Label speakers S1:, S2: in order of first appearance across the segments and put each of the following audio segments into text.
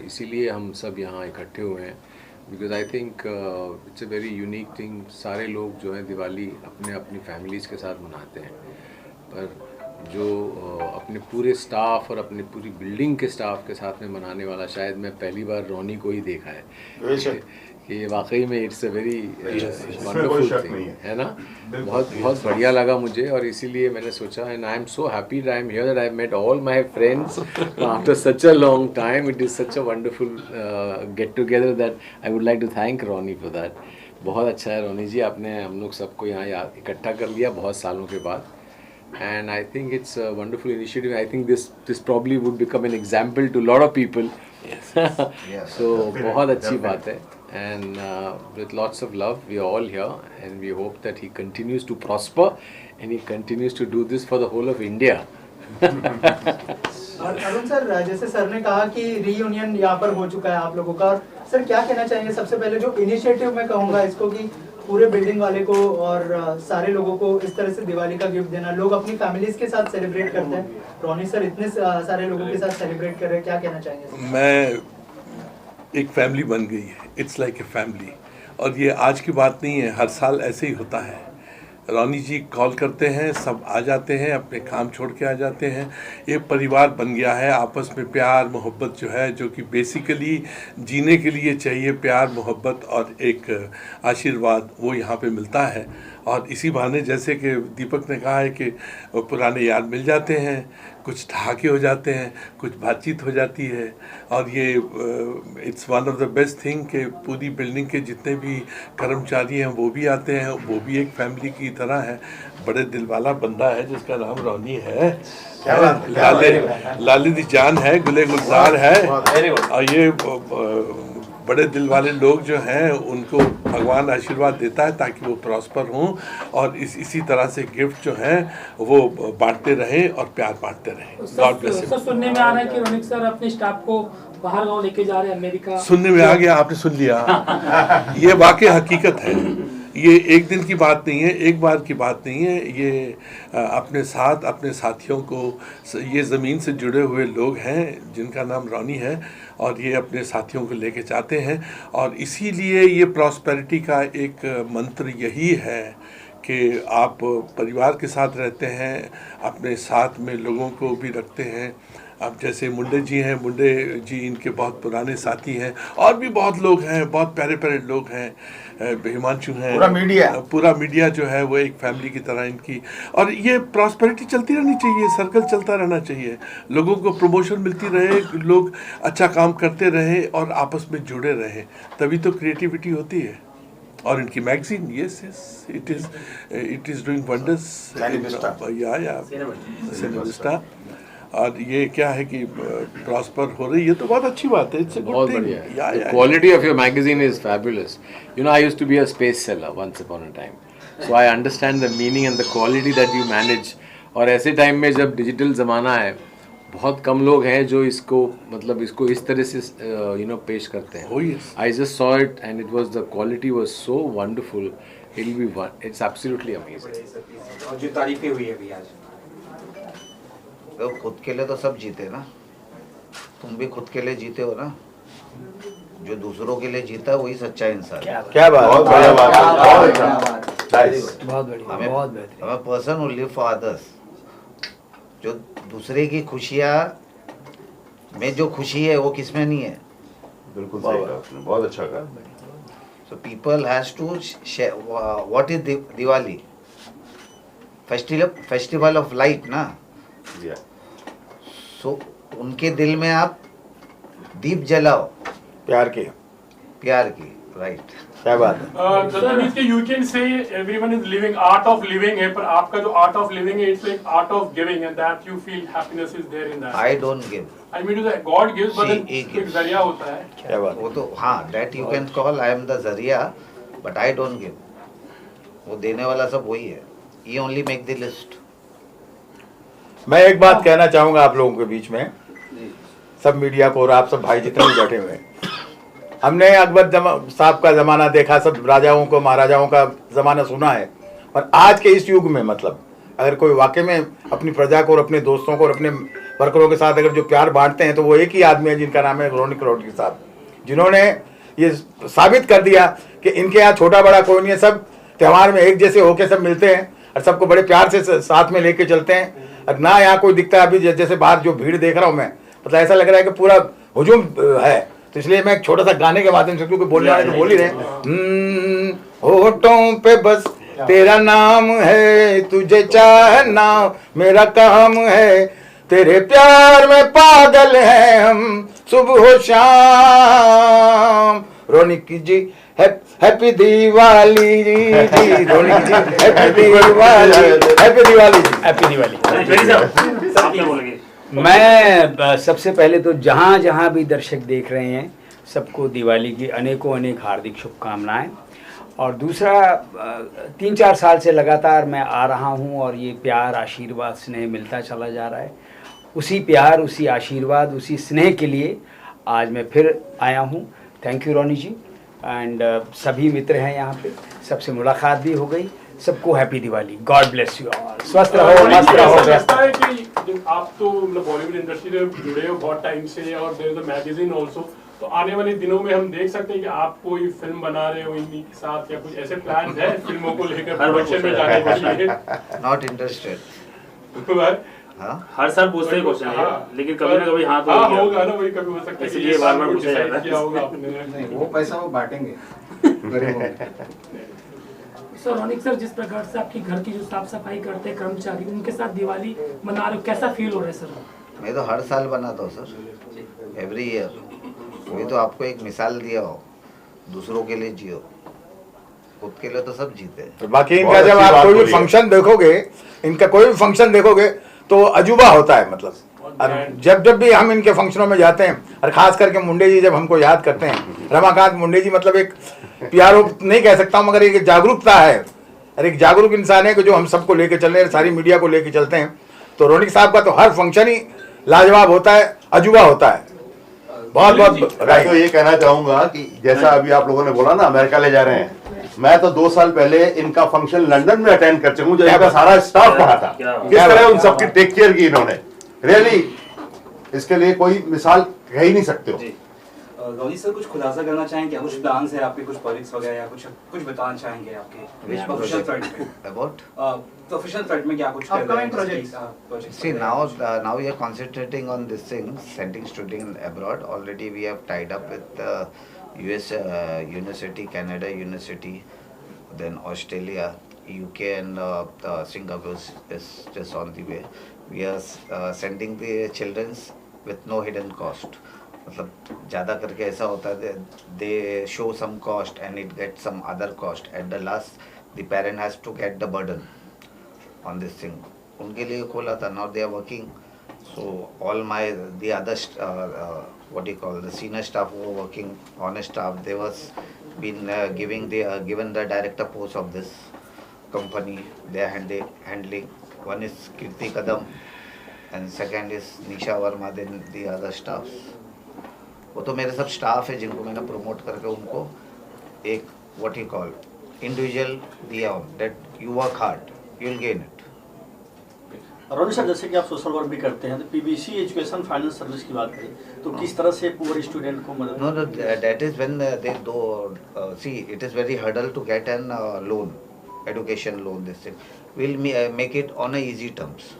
S1: इसीलिए हम सब यहाँ इकट्ठे हुए हैं, because I think it's a very unique thing. सारे लोग जो हैं दिवाली अपने अपनी फैमिलीज़ के साथ मनाते हैं, पर जो अपने पूरे स्टाफ और अपनी पूरी बिल्डिंग के स्टाफ के साथ में मनाने वाला शायद मैं पहली बार रोनी को ही देखा है कि ये वाकई में it's a very wonderful thing, है ना। बहुत बढ़िया लगा मुझे, और इसीलिए मैंने सोचा, and I am so happy that I am here, that I met all my friends after such a long time. It is such a wonderful get together that I would like to thank Roni for that. बहुत अच्छा है रोनी जी, आपने हम लोग सबको यहाँ इकट्ठा कर लिया बहुत सालों के बाद, and I think it's a wonderful initiative. I think this probably would become an example to a lot of people.
S2: Yes.
S3: Yes,
S1: So
S3: definitely,
S1: बहुत अच्छी
S3: definitely.
S1: बात है, and with lots of love we are all here, and we hope that he continues to prosper and he continues to do this for the whole of India.
S4: और Arun sir, जैसे sir ने कहा कि reunion यहाँ पर हो चुका है आप लोगों का, और सर क्या कहना चाहेंगे सबसे पहले जो इनिशिएटिव मैं कहूँगा इसको कि पूरे बिल्डिंग वाले को और सारे लोगों को इस तरह से दिवाली का गिफ्ट देना, लोग अपनी फैमिलीज के साथ सेलिब्रेट करते हैं, रोनी सर इतने सारे लोगों के साथ सेलिब्रेट कर रहे हैं, क्या कहना चाहेंगे?
S2: मैं एक फैमिली बन गई है, इट्स लाइक ए फैमिली, और ये आज की बात नहीं है, हर साल ऐसे ही होता है। रोनी जी कॉल करते हैं, सब आ जाते हैं, अपने काम छोड़ के आ जाते हैं, एक परिवार बन गया है। आपस में प्यार मोहब्बत जो है, जो कि बेसिकली जीने के लिए चाहिए, प्यार मोहब्बत और एक आशीर्वाद, वो यहाँ पे मिलता है। और इसी बहाने जैसे कि दीपक ने कहा है कि पुराने यार मिल जाते हैं, कुछ ठहाके हो जाते हैं, कुछ बातचीत हो जाती है, और ये it's one of the best thing कि पूरी बिल्डिंग के जितने भी कर्मचारी हैं वो भी आते हैं, वो भी एक फैमिली की तरह है। बड़े दिल वाला बंदा है जिसका नाम रोनी है, लाली दी जान है, गुले गुलजार है, और ये बड़े दिल वाले लोग जो हैं उनको भगवान आशीर्वाद देता है ताकि वो प्रॉस्पर हों, और इसी तरह से गिफ्ट जो हैं वो बांटते रहें और प्यार बांटते रहें। God bless you.
S5: सर सुनने में आ रहा है कि रोनिक सर अपने स्टाफ को बाहर गांव लेके जा रहे हैं, अमेरिका।
S2: सुनने में आ गया, आपने सुन लिया। ये वाकई हकीकत है, ये एक दिन की बात नहीं है, एक बार की बात नहीं है। ये अपने साथ अपने साथियों को, ये ज़मीन से जुड़े हुए लोग हैं जिनका नाम रोनी है, और ये अपने साथियों को लेके जाते हैं। और इसीलिए ये प्रॉस्पेरिटी का एक मंत्र यही है कि आप परिवार के साथ रहते हैं, अपने साथ में लोगों को भी रखते हैं। अब जैसे मुंडे जी हैं, मुंडे जी इनके बहुत पुराने साथी हैं, और भी बहुत लोग हैं, बहुत प्यारे प्यारे लोग हैं, हिमांशु हैं, पूरा मीडिया जो है वो एक फैमिली की तरह इनकी। और ये प्रॉस्पेरिटी चलती रहनी चाहिए, सर्कल चलता रहना चाहिए, लोगों को प्रमोशन मिलती रहे, लोग अच्छा काम करते रहे और आपस में जुड़े रहे, तभी तो क्रिएटिविटी होती है। और इनकी magazine, yes yes, it is doing wonders, या सिनेमिस्टा। और ये क्या है कि प्रॉस्पर हो रही है, तो बहुत अच्छी बात है। It's a good thing.
S1: The quality of your magazine is fabulous. You know, I used to be a space seller once upon a time, so I understand the meaning and the quality that you manage. और ऐसे time में जब digital ज़माना है, बहुत कम लोग हैं जो इसको मतलब इसको इस तरह से पेश करते हैं।
S2: Oh yes.
S1: I just saw it and it was, the quality was so wonderful. It's absolutely amazing.
S6: और जो तारीफें हुई है अभी आज,
S3: तो खुद के लिए तो सब जीते ना, तुम भी खुद के लिए जीते हो ना, जो दूसरों के लिए जीता है वही सच्चा इंसान है।
S6: क्या बात, बहुत बढ़िया बात,
S4: बहुत बढ़िया, बहुत बेहतरीन।
S3: हमें person who live for others, जो दूसरे की खुशियाँ में जो खुशी है वो किसमें नहीं है।
S7: बिल्कुल सही कहा आपने, बहुत अच्छा कहा।
S3: So people has to share. What is Diwali? Festival of light ना।
S7: Yeah.
S3: So उनके दिल में आप दीप जलाओ
S6: प्यार की,
S3: राइट।
S6: क्या बात है।
S8: You can say everyone is living art of living है, पर आपका जो art of living है, it's like art of giving, and that you feel happiness is there in that.
S3: I don't give.
S8: I mean to say God gives, but
S3: See,
S8: then एक जरिया होता है।
S6: क्या बात।
S3: वो तो हाँ, that you can call I am the जरिया, but I don't give. वो देने वाला सब वही है। He only make the list.
S6: मैं एक बात कहना चाहूँगा आप लोगों के बीच में, सब मीडिया को और आप सब भाई जितने भी बैठे हुए हैं, हमने अकबर साहब का ज़माना देखा, सब राजाओं को महाराजाओं का ज़माना सुना है, पर आज के इस युग में मतलब अगर कोई वाकई में अपनी प्रजा को और अपने दोस्तों को और अपने वर्करों के साथ अगर जो प्यार बांटते हैं तो वो एक ही आदमी है जिनका नाम है रोनिक रोड के साथ, जिन्होंने ये साबित कर दिया कि इनके यहाँ छोटा बड़ा कोई नहीं है, सब त्यौहार में एक जैसे होके सब मिलते हैं और सबको बड़े प्यार से साथ में लेके चलते हैं। और ना यहाँ कोई दिखता है, अभी जैसे बाहर जो भीड़ देख रहा हूँ मैं, मतलब ऐसा लग रहा है कि पूरा हुजूम है। तो इसलिए मैं एक छोटा सा गाने के माध्यम से, क्योंकि बोलने वाले तो बोल ही रहे, होठों पे बस तेरा नाम है, तुझे चाहना मेरा काम है, तेरे प्यार में पागल हैं हम सुबह हो शाम। रोनिक जी हैप्पी दिवाली जी, रोनिक जी हैप्पी दिवाली, हैप्पी दिवाली जी,
S9: हैप्पी दिवाली।
S10: आप क्या बोलेंगे?
S9: मैं सबसे पहले तो जहाँ जहाँ भी दर्शक देख रहे हैं सबको दिवाली की अनेकों अनेक हार्दिक शुभकामनाएं। और दूसरा, 3-4 साल से लगातार मैं आ रहा हूँ और ये प्यार आशीर्वाद स्नेह मिलता चला जा रहा है। उसी प्यार, उसी आशीर्वाद, उसी स्नेह के लिए आज मैं फिर आया हूँ। Thank you Roni ji. And सभी मित्र हैं यहाँ पे, सबसे मुलाकात भी हो गई। सबको happy Diwali, God bless you all. स्वस्थ रहो, मस्त रहो।
S8: लगता है कि आप तो मतलब बॉलीवुड इंडस्ट्री से जुड़े हो बहुत टाइम से, और there is a magazine also, तो आने वाले दिनों में हम देख सकते हैं कि आप कोई फिल्म बना रहे हो इन्हीं के साथ, या कुछ ऐसे प्लान है फिल्मों को लेकर प्रोडक्शन में जाने के लिए?
S3: Not interested. हाँ
S10: हर साल पूछते ही क्वेश्चन है, लेकिन कभी ना कभी हाँ तो
S8: हाँ होगा ना, वही कभी हो सकता है कि
S10: इसलिए
S8: ये
S10: बार-बार
S8: कुछ
S10: पूछा जाता है।
S8: decide किया होगा आपने।
S11: नहीं, वो पैसा वो बांटेंगे गरीबों में।
S5: सर रोनिक सर, जिस प्रकार से आपकी घर की जो साफ सफाई करते हैं कर्मचारी, उनके साथ दिवाली मना रहे हो, कैसा फील हो रहा है सर?
S3: मैं तो हर साल बनाता हूँ सर, एवरी ईयर। वही तो आपको एक मिसाल दिया हो, दूसरों के लिए जियो, खुद के लिए तो सब जीते हैं।
S6: बाकी इनका जब आप कोई भी फंक्शन देखोगे, इनका कोई भी फंक्शन देखोगे तो अजूबा होता है। मतलब जब भी हम इनके फंक्शनों में जाते हैं, और खास करके मुंडे जी जब हमको याद करते हैं, रमाकांत मुंडे जी मतलब एक प्यारो नहीं कह सकता हूँ, मगर एक जागरूकता है और एक जागरूक इंसान है कि जो हम सबको लेके चल रहे हैं, सारी मीडिया को लेके चलते हैं। तो रोनिक साहब का तो हर फंक्शन ही लाजवाब होता है, अजूबा होता है। बहुत बहुत
S7: मैं तो ये कहना चाहूंगा कि जैसा अभी आप लोगों ने बोला ना अमेरिका ले जा रहे हैं, मैं तो 2 साल पहले इनका फंक्शन लंदन में अटेंड कर चुका हूं, जब इनका सारा स्टाफ पढ़ा था। किस तरह उन सबकी टेक केयर की इन्होंने, रियली इसके लिए कोई मिसाल कह ही नहीं सकते हो।
S11: रोनी सर, कुछ खुलासा करना चाहेंगे? कुछ प्लान्स है आपके, कुछ प्रोजेक्ट्स वगैरह, या कुछ बताना चाहेंगे आपके प्रोफेशनल फ्रंट में?
S3: About
S11: प्रोफेशनल फ्रंट में क्या कुछ कर रहे हैं?
S4: Upcoming projects.
S3: see now we are concentrating on this thing, sending students abroad. Already we have tied up with US University, Canada University, then Australia, UK, and Singapore is just on the way. We are sending the children with no hidden cost. मतलब ज़्यादा करके ऐसा होता है, they show some cost and it gets some other cost. At the last, the parent has to get the burden on this thing. उनके लिए खोला था. Now they are working. So all the other what do you call, the senior staff who were working, honest staff, they was been given the director post of this company. They are handling. One is Kirti Kadam and second is Nisha Verma, then the other staffs. वो तो मेरे सब staff है जिनको मैंने promote करके उनको एक व्हाट यू कॉल इंडिविजुअल दिया हूँ, that you work hard you will gain it.
S12: Roni sir, जैसे कि आप सोशल वर्क भी करते हैं, तो पीबीसी एजुकेशन फाइनेंस सर्विस की बात करें तो किस तरह से पुअर स्टूडेंट को मदद?
S3: No that is when they do see it is very hurdle to get an loan, education loan. This thing we'll make it on a easy terms.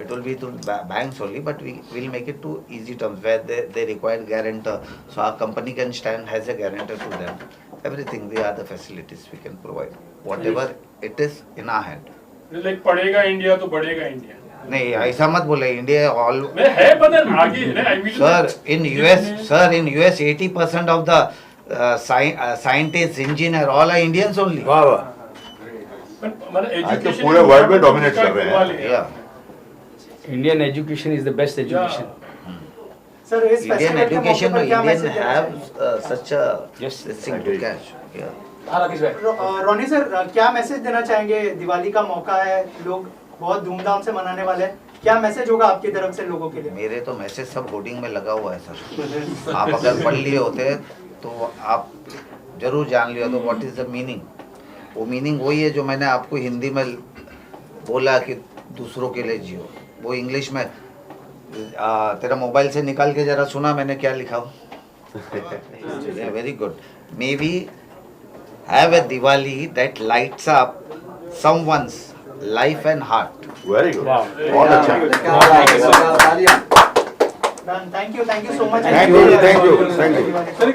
S3: It will be through banks only, but we will make it to easy terms where they require guarantor, so our company can stand as a guarantor to them. Everything, the other facilities we can provide, whatever it is in our hand.
S8: Like पढ़ेगा India तो बढ़ेगा India.
S3: नहीं ऐसा मत बोले, India all
S8: है पर आगे
S3: sir in US 80% of the scientists, engineer, all are Indians only.
S6: वाह वाह।
S7: आज तो पूरे वर्ल्ड में डोमिनेट कर रहे हैं।
S3: Yeah.
S9: Indian education is the best education.
S4: Sir इस
S3: Indian
S4: फेस्टिवल के मौके
S3: education,
S4: पर क्या
S3: Indian
S4: मैसेज देना
S3: have
S4: चाहेंगे?
S3: such a this thing to catch. Yeah.
S4: Roni sir, क्या मैसेज देना चाहेंगे? दिवाली का मौका है, लोग बहुत धूमधाम से मनाने वाले हैं, क्या मैसेज होगा आपकी तरफ से लोगों के लिए?
S3: मेरे तो मैसेज सब होर्डिंग में लगा हुआ है सर। आप अगर पढ़ लिए होते तो आप जरूर जान लिया तो व्हाट इज द मीनिंग। वो मीनिंग वही है जो मैंने आपको हिंदी में बोला कि दूसरों के लिए जियो, वो इंग्लिश में तेरा मोबाइल से निकाल के जरा सुना मैंने क्या लिखा हो. Very good. May be have a Diwali that lights up someone's life and heart.
S7: Very good. बहुत अच्छा.
S4: Thank you so much.
S6: Thank you.